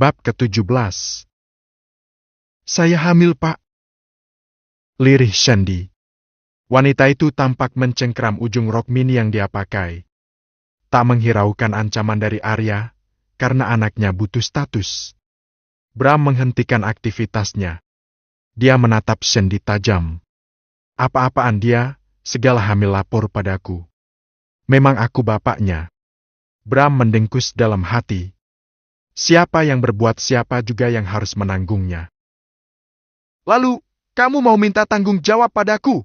Bab ke-17. Saya hamil, Pak. Lirih Shandy. Wanita itu tampak mencengkram ujung rok mini yang dia pakai. Tak menghiraukan ancaman dari Arya, karena anaknya butuh status. Bram menghentikan aktivitasnya. Dia menatap Shandy tajam. Apa-apaan dia, segala hamil lapor padaku. Memang aku bapaknya. Bram mendengkus dalam hati. Siapa yang berbuat siapa juga yang harus menanggungnya. Lalu, kamu mau minta tanggung jawab padaku?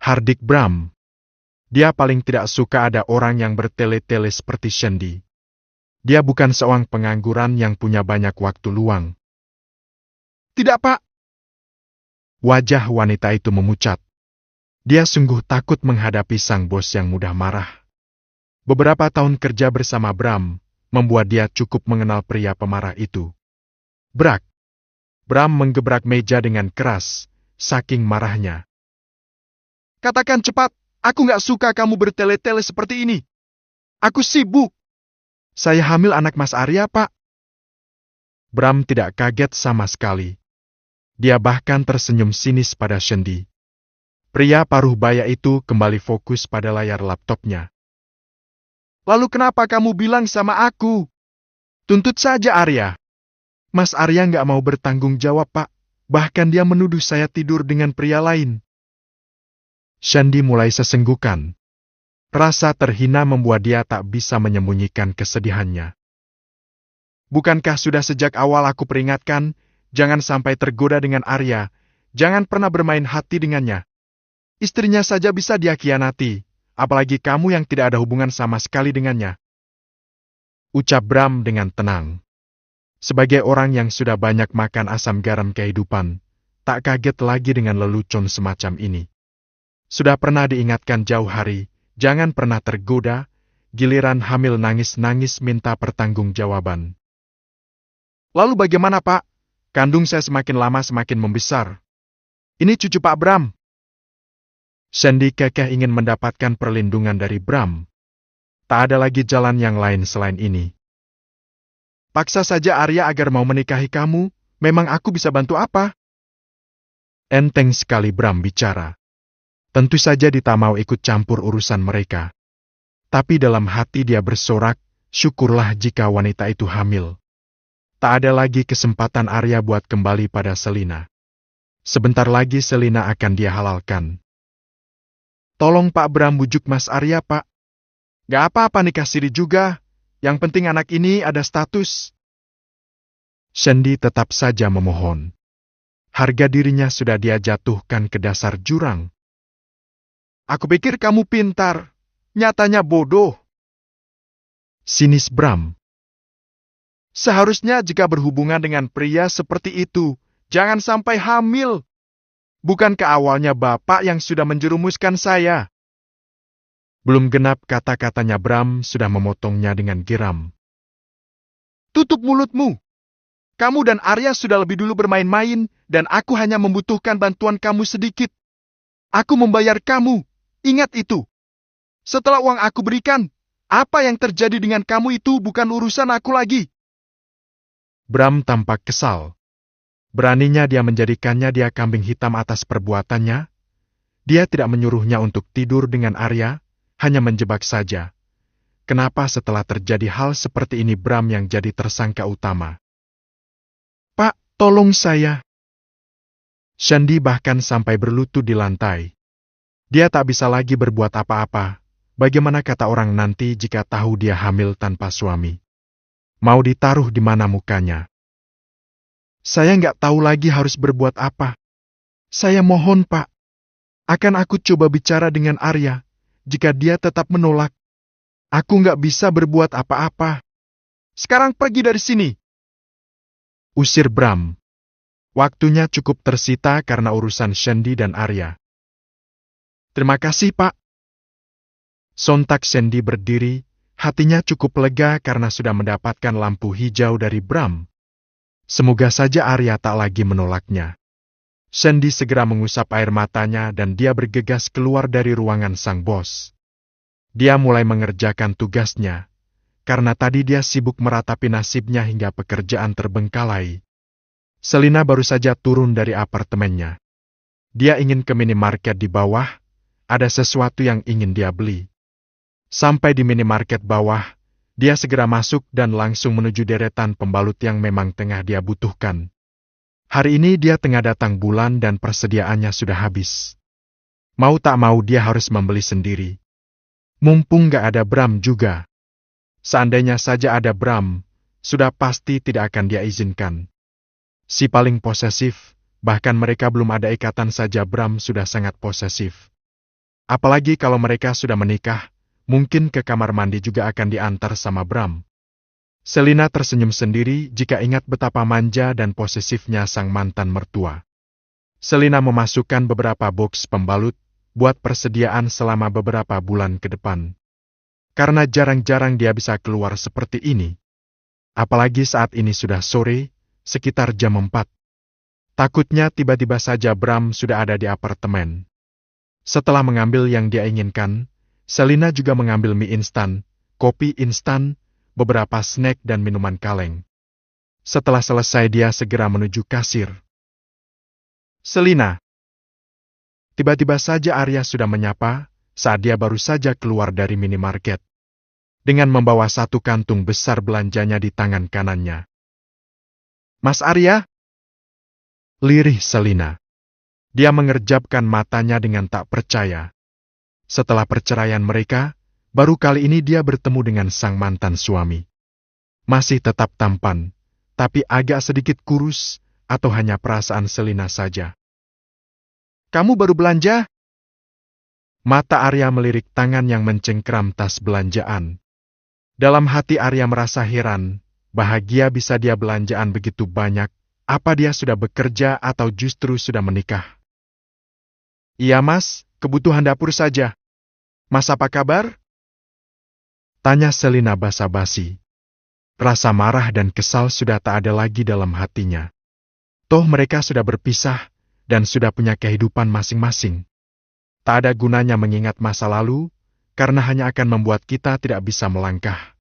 Hardik Bram. Dia paling tidak suka ada orang yang bertele-tele seperti Shandy. Dia bukan seorang pengangguran yang punya banyak waktu luang. Tidak, Pak. Wajah wanita itu memucat. Dia sungguh takut menghadapi sang bos yang mudah marah. Beberapa tahun kerja bersama Bram membuat dia cukup mengenal pria pemarah itu. Brak. Bram menggebrak meja dengan keras, saking marahnya. Katakan cepat, aku nggak suka kamu bertele-tele seperti ini. Aku sibuk. Saya hamil anak Mas Arya, Pak. Bram tidak kaget sama sekali. Dia bahkan tersenyum sinis pada Shandy. Pria paruh baya itu kembali fokus pada layar laptopnya. Lalu kenapa kamu bilang sama aku? Tuntut saja Arya. Mas Arya nggak mau bertanggung jawab, Pak. Bahkan dia menuduh saya tidur dengan pria lain. Shandy mulai sesenggukan. Rasa terhina membuat dia tak bisa menyembunyikan kesedihannya. Bukankah sudah sejak awal aku peringatkan, jangan sampai tergoda dengan Arya, jangan pernah bermain hati dengannya. Istrinya saja bisa dia khianati, apalagi kamu yang tidak ada hubungan sama sekali dengannya. Ucap Bram dengan tenang. Sebagai orang yang sudah banyak makan asam garam kehidupan, tak kaget lagi dengan lelucon semacam ini. Sudah pernah diingatkan jauh hari, jangan pernah tergoda, giliran hamil nangis-nangis minta pertanggungjawaban. Lalu bagaimana, Pak? Kandung saya semakin lama semakin membesar. Ini cucu Pak Bram. Shandy kekeh ingin mendapatkan perlindungan dari Bram. Tak ada lagi jalan yang lain selain ini. Paksa saja Arya agar mau menikahi kamu, memang aku bisa bantu apa? Enteng sekali Bram bicara. Tentu saja dia tak mau ikut campur urusan mereka. Tapi dalam hati dia bersorak, syukurlah jika wanita itu hamil. Tak ada lagi kesempatan Arya buat kembali pada Selina. Sebentar lagi Selina akan dia halalkan. Tolong Pak Bram bujuk Mas Arya, Pak. Gak apa-apa nikah siri juga. Yang penting anak ini ada status. Shandy tetap saja memohon. Harga dirinya sudah dia jatuhkan ke dasar jurang. Aku pikir kamu pintar. Nyatanya bodoh. Sinis Bram. Seharusnya jika berhubungan dengan pria seperti itu, jangan sampai hamil. Bukankah awalnya Bapak yang sudah menjerumuskan saya? Belum genap kata-katanya Bram sudah memotongnya dengan geram. Tutup mulutmu. Kamu dan Arya sudah lebih dulu bermain-main, dan aku hanya membutuhkan bantuan kamu sedikit. Aku membayar kamu. Ingat itu. Setelah uang aku berikan, apa yang terjadi dengan kamu itu bukan urusan aku lagi. Bram tampak kesal. Beraninya dia menjadikannya dia kambing hitam atas perbuatannya. Dia tidak menyuruhnya untuk tidur dengan Arya, hanya menjebak saja. Kenapa setelah terjadi hal seperti ini Bram yang jadi tersangka utama? Pak, tolong saya. Shandy bahkan sampai berlutut di lantai. Dia tak bisa lagi berbuat apa-apa. Bagaimana kata orang nanti jika tahu dia hamil tanpa suami? Mau ditaruh di mana mukanya? Saya nggak tahu lagi harus berbuat apa. Saya mohon, Pak. Akan aku coba bicara dengan Arya. Jika dia tetap menolak, aku nggak bisa berbuat apa-apa. Sekarang pergi dari sini. Usir Bram. Waktunya cukup tersita karena urusan Shandy dan Arya. Terima kasih, Pak. Sontak Shandy berdiri, hatinya cukup lega karena sudah mendapatkan lampu hijau dari Bram. Semoga saja Arya tak lagi menolaknya. Shandy segera mengusap air matanya dan dia bergegas keluar dari ruangan sang bos. Dia mulai mengerjakan tugasnya. karena tadi dia sibuk meratapi nasibnya hingga pekerjaan terbengkalai. Selina baru saja turun dari apartemennya. Dia ingin ke minimarket di bawah, ada sesuatu yang ingin dia beli. Sampai di minimarket bawah, dia segera masuk dan langsung menuju deretan pembalut yang memang tengah dia butuhkan. Hari ini dia tengah datang bulan dan persediaannya sudah habis. Mau tak mau dia harus membeli sendiri. Mumpung gak ada Bram juga. Seandainya saja ada Bram, sudah pasti tidak akan dia izinkan. Si paling posesif, bahkan mereka belum ada ikatan saja Bram sudah sangat posesif. Apalagi kalau mereka sudah menikah, mungkin ke kamar mandi juga akan diantar sama Bram. Selina tersenyum sendiri jika ingat betapa manja dan posesifnya sang mantan mertua. Selina memasukkan beberapa box pembalut, buat persediaan selama beberapa bulan ke depan. Karena jarang-jarang dia bisa keluar seperti ini. Apalagi saat ini sudah sore, sekitar jam 4. Takutnya tiba-tiba saja Bram sudah ada di apartemen. Setelah mengambil yang dia inginkan, Selina juga mengambil mie instan, kopi instan, beberapa snack dan minuman kaleng. Setelah selesai dia segera menuju kasir. Selina. Tiba-tiba saja Arya sudah menyapa saat dia baru saja keluar dari minimarket. Dengan membawa satu kantung besar belanjanya di tangan kanannya. Mas Arya? Lirih Selina. Dia mengerjapkan matanya dengan tak percaya. Setelah perceraian mereka, baru kali ini dia bertemu dengan sang mantan suami. Masih tetap tampan, tapi agak sedikit kurus, atau hanya perasaan Selina saja. Kamu baru belanja? Mata Arya melirik tangan yang mencengkram tas belanjaan. Dalam hati Arya merasa heran, bahagia bisa dia belanjaan begitu banyak, apa dia sudah bekerja atau justru sudah menikah? Iya mas, kebutuhan dapur saja. Mas apa kabar? Tanya Selina basa-basi. Rasa marah dan kesal sudah tak ada lagi dalam hatinya. Toh mereka sudah berpisah, dan sudah punya kehidupan masing-masing. Tak ada gunanya mengingat masa lalu, karena hanya akan membuat kita tidak bisa melangkah.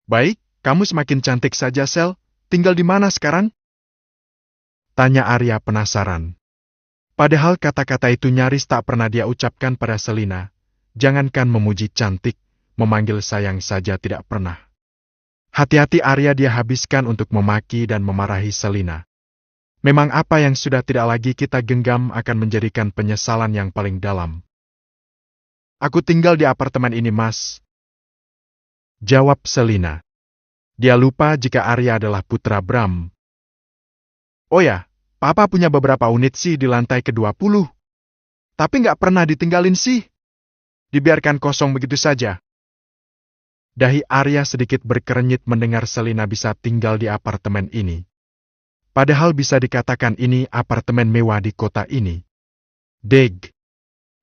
Baik, kamu semakin cantik saja, Sel. Tinggal di mana sekarang? Tanya Arya penasaran. Padahal kata-kata itu nyaris tak pernah dia ucapkan pada Selina. Jangankan memuji cantik, memanggil sayang saja tidak pernah. Hati-hati Arya dia habiskan untuk memaki dan memarahi Selina. Memang apa yang sudah tidak lagi kita genggam akan menjadikan penyesalan yang paling dalam. Aku tinggal di apartemen ini, Mas. Jawab Selina. Dia lupa jika Arya adalah putra Bram. Oh ya, Papa punya beberapa unit sih di lantai ke-20. Tapi nggak pernah ditinggalin sih. Dibiarkan kosong begitu saja. Dahi Arya sedikit berkerenyit mendengar Selina bisa tinggal di apartemen ini. Padahal bisa dikatakan ini apartemen mewah di kota ini. Deg.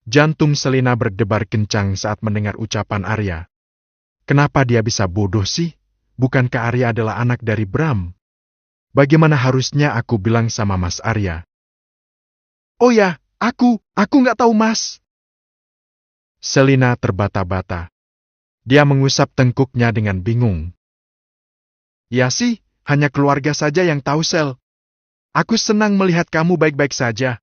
Jantung Selina berdebar kencang saat mendengar ucapan Arya. Kenapa dia bisa bodoh sih? Bukankah Arya adalah anak dari Bram? Bagaimana harusnya aku bilang sama Mas Arya? Oh ya, aku nggak tahu Mas. Selina terbata-bata. Dia mengusap tengkuknya dengan bingung. Ya sih, hanya keluarga saja yang tahu Sel. Aku senang melihat kamu baik-baik saja.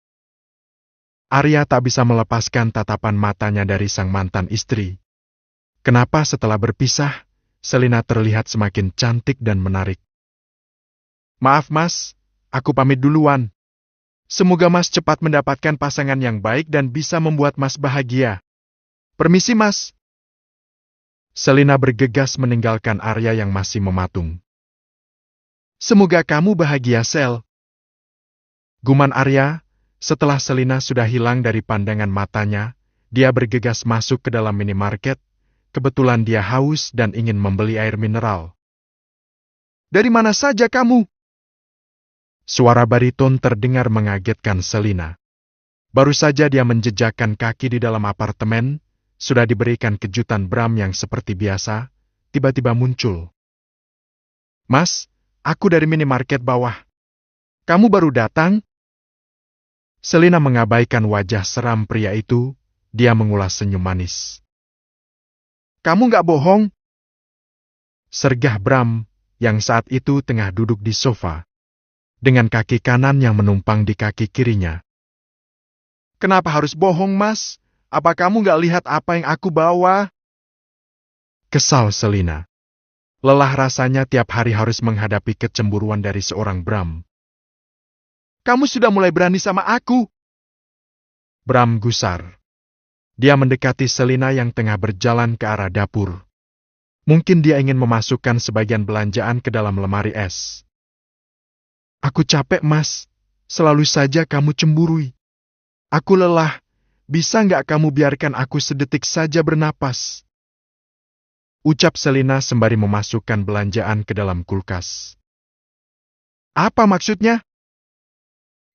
Arya tak bisa melepaskan tatapan matanya dari sang mantan istri. Kenapa setelah berpisah, Selina terlihat semakin cantik dan menarik. Maaf Mas, aku pamit duluan. Semoga Mas cepat mendapatkan pasangan yang baik dan bisa membuat Mas bahagia. Permisi Mas. Selina bergegas meninggalkan Arya yang masih mematung. Semoga kamu bahagia, Sel. Guman Arya, setelah Selina sudah hilang dari pandangan matanya, dia bergegas masuk ke dalam minimarket. Kebetulan dia haus dan ingin membeli air mineral. Dari mana saja kamu? Suara bariton terdengar mengagetkan Selina. Baru saja dia menjejakkan kaki di dalam apartemen, sudah diberikan kejutan Bram yang seperti biasa, tiba-tiba muncul. Mas, aku dari minimarket bawah. Kamu baru datang? Selina mengabaikan wajah seram pria itu, dia mengulas senyum manis. Kamu nggak bohong? Sergah Bram, yang saat itu tengah duduk di sofa, dengan kaki kanan yang menumpang di kaki kirinya. Kenapa harus bohong, Mas? Apa kamu gak lihat apa yang aku bawa? Kesal Selina. Lelah rasanya tiap hari harus menghadapi kecemburuan dari seorang Bram. Kamu sudah mulai berani sama aku. Bram gusar. Dia mendekati Selina yang tengah berjalan ke arah dapur. Mungkin dia ingin memasukkan sebagian belanjaan ke dalam lemari es. Aku capek, Mas. Selalu saja kamu cemburui. Aku lelah. Bisa nggak kamu biarkan aku sedetik saja bernapas? Ucap Selina sembari memasukkan belanjaan ke dalam kulkas. Apa maksudnya?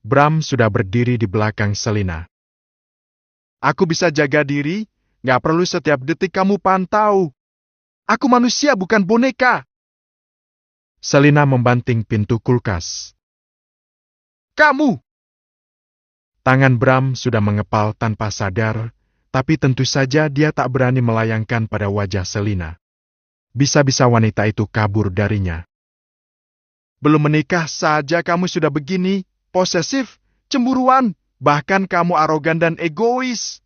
Bram sudah berdiri di belakang Selina. Aku bisa jaga diri, nggak perlu setiap detik kamu pantau. Aku manusia bukan boneka. Selina membanting pintu kulkas. Kamu! Tangan Bram sudah mengepal tanpa sadar, tapi tentu saja dia tak berani melayangkan pada wajah Selina. Bisa-bisa wanita itu kabur darinya. Belum menikah saja kamu sudah begini, posesif, cemburuan, bahkan kamu arogan dan egois.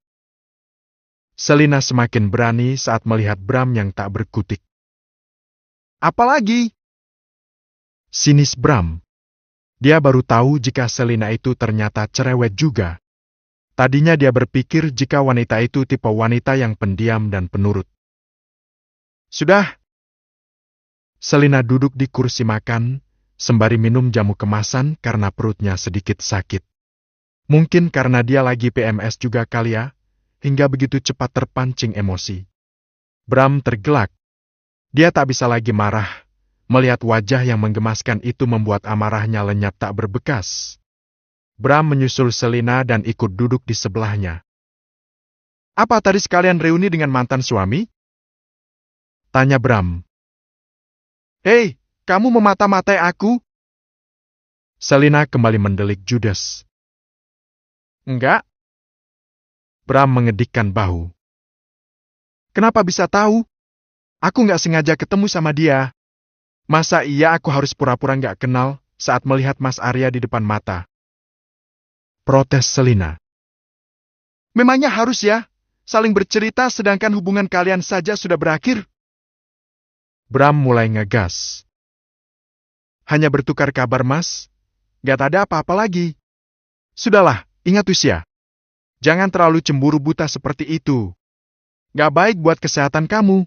Selina semakin berani saat melihat Bram yang tak berkutik. Apalagi? Sinis Bram. Dia baru tahu jika Selina itu ternyata cerewet juga. Tadinya dia berpikir jika wanita itu tipe wanita yang pendiam dan penurut. Sudah. Selina duduk di kursi makan, sembari minum jamu kemasan karena perutnya sedikit sakit. Mungkin karena dia lagi PMS juga kali ya, hingga begitu cepat terpancing emosi. Bram tergelak. Dia tak bisa lagi marah. Melihat wajah yang menggemaskan itu membuat amarahnya lenyap tak berbekas. Bram menyusul Selina dan ikut duduk di sebelahnya. Apa tadi sekalian reuni dengan mantan suami? Tanya Bram. Hei, kamu memata-matai aku? Selina kembali mendelik judes. Enggak. Bram mengedikkan bahu. Kenapa bisa tahu? Aku nggak sengaja ketemu sama dia. Masa iya aku harus pura-pura nggak kenal saat melihat Mas Arya di depan mata? Protes Selina. Memangnya harus ya? Saling bercerita sedangkan hubungan kalian saja sudah berakhir? Bram mulai ngegas. Hanya bertukar kabar, Mas. Gak ada apa-apa lagi. Sudahlah, ingat usia. Jangan terlalu cemburu buta seperti itu. Gak baik buat kesehatan kamu.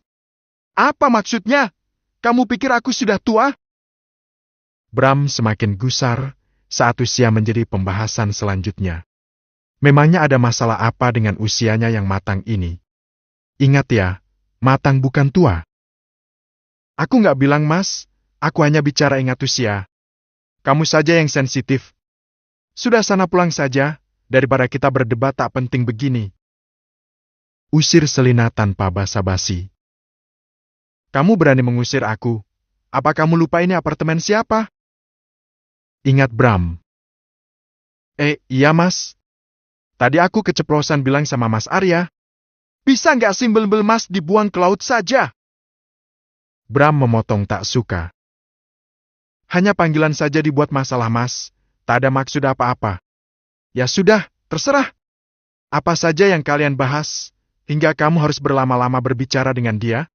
Apa maksudnya? Kamu pikir aku sudah tua? Bram semakin gusar saat usia menjadi pembahasan selanjutnya. Memangnya ada masalah apa dengan usianya yang matang ini? Ingat ya, matang bukan tua. Aku nggak bilang, Mas. Aku hanya bicara ingat usia. Kamu saja yang sensitif. Sudah sana pulang saja, daripada kita berdebat tak penting begini. Usir Selina tanpa basa-basi. Kamu berani mengusir aku. Apa kamu lupa ini apartemen siapa? Ingat Bram. Iya Mas. Tadi aku keceplosan bilang sama Mas Arya. Bisa nggak simbol-simbol Mas dibuang ke laut saja? Bram memotong tak suka. Hanya panggilan saja dibuat masalah Mas. Tak ada maksud apa-apa. Ya sudah, terserah. Apa saja yang kalian bahas, hingga kamu harus berlama-lama berbicara dengan dia?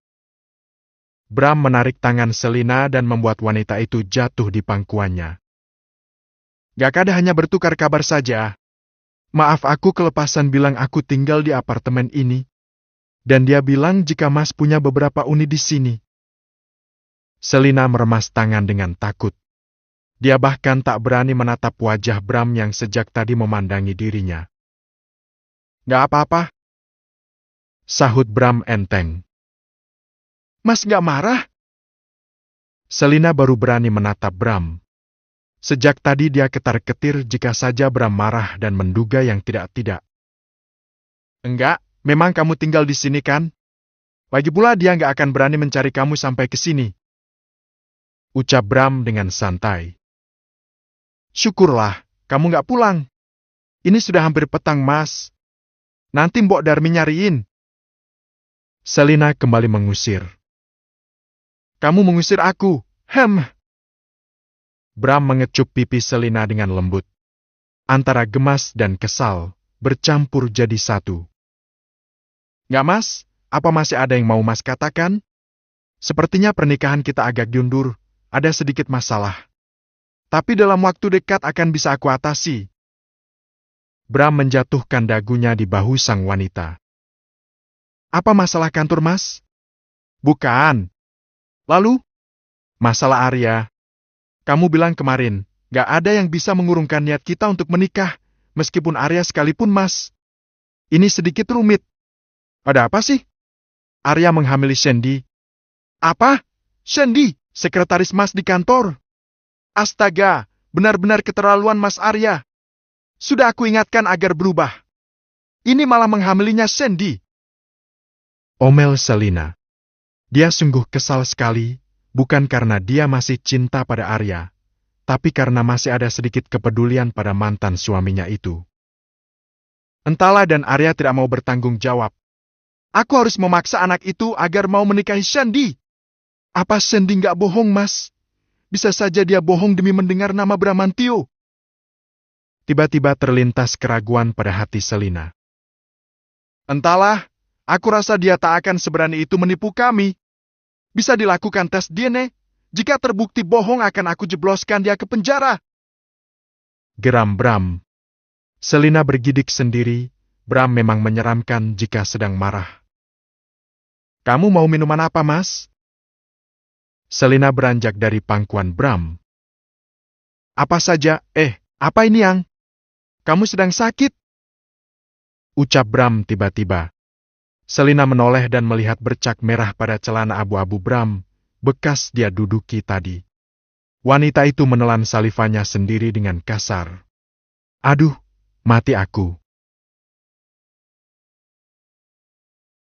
Bram menarik tangan Selina dan membuat wanita itu jatuh di pangkuannya. Gak ada hanya bertukar kabar saja. Maaf aku kelepasan bilang aku tinggal di apartemen ini. Dan dia bilang jika Mas punya beberapa unit di sini. Selina meremas tangan dengan takut. Dia bahkan tak berani menatap wajah Bram yang sejak tadi memandangi dirinya. Gak apa-apa. Sahut Bram enteng. Mas gak marah? Selina baru berani menatap Bram. Sejak tadi dia ketar-ketir jika saja Bram marah dan menduga yang tidak-tidak. Enggak, memang kamu tinggal di sini kan? Lagi pula dia gak akan berani mencari kamu sampai ke sini. Ucap Bram dengan santai. Syukurlah, kamu gak pulang. Ini sudah hampir petang, Mas. Nanti Mbok Darmi nyariin. Selina kembali mengusir. Kamu mengusir aku. Bram mengecup pipi Selina dengan lembut. Antara gemas dan kesal, bercampur jadi satu. Nggak, Mas? Apa masih ada yang mau Mas katakan? Sepertinya pernikahan kita agak diundur, ada sedikit masalah. Tapi dalam waktu dekat akan bisa aku atasi. Bram menjatuhkan dagunya di bahu sang wanita. Apa masalah kantor, Mas? Bukan. Lalu? Masalah Arya. Kamu bilang kemarin, gak ada yang bisa mengurungkan niat kita untuk menikah, meskipun Arya sekalipun, Mas. Ini sedikit rumit. Ada apa sih? Arya menghamili Sandy. Apa? Sandy, sekretaris Mas di kantor. Astaga, benar-benar keterlaluan Mas Arya. Sudah aku ingatkan agar berubah. Ini malah menghamilinya Sandy. Omel Selina. Dia sungguh kesal sekali, bukan karena dia masih cinta pada Arya, tapi karena masih ada sedikit kepedulian pada mantan suaminya itu. Entahlah, dan Arya tidak mau bertanggung jawab. Aku harus memaksa anak itu agar mau menikahi Sandy. Apa Sandy nggak bohong, Mas? Bisa saja dia bohong demi mendengar nama Bramantio. Tiba-tiba terlintas keraguan pada hati Selina. Entahlah, aku rasa dia tak akan seberani itu menipu kami. Bisa dilakukan tes DNA. Jika terbukti bohong akan aku jebloskan dia ke penjara. Geram Bram. Selina bergidik sendiri. Bram memang menyeramkan jika sedang marah. Kamu mau minuman apa, Mas? Selina beranjak dari pangkuan Bram. Apa saja, apa ini yang? Kamu sedang sakit? Ucap Bram tiba-tiba. Selina menoleh dan melihat bercak merah pada celana abu-abu Bram, bekas dia duduki tadi. Wanita itu menelan salivanya sendiri dengan kasar. Aduh, mati aku.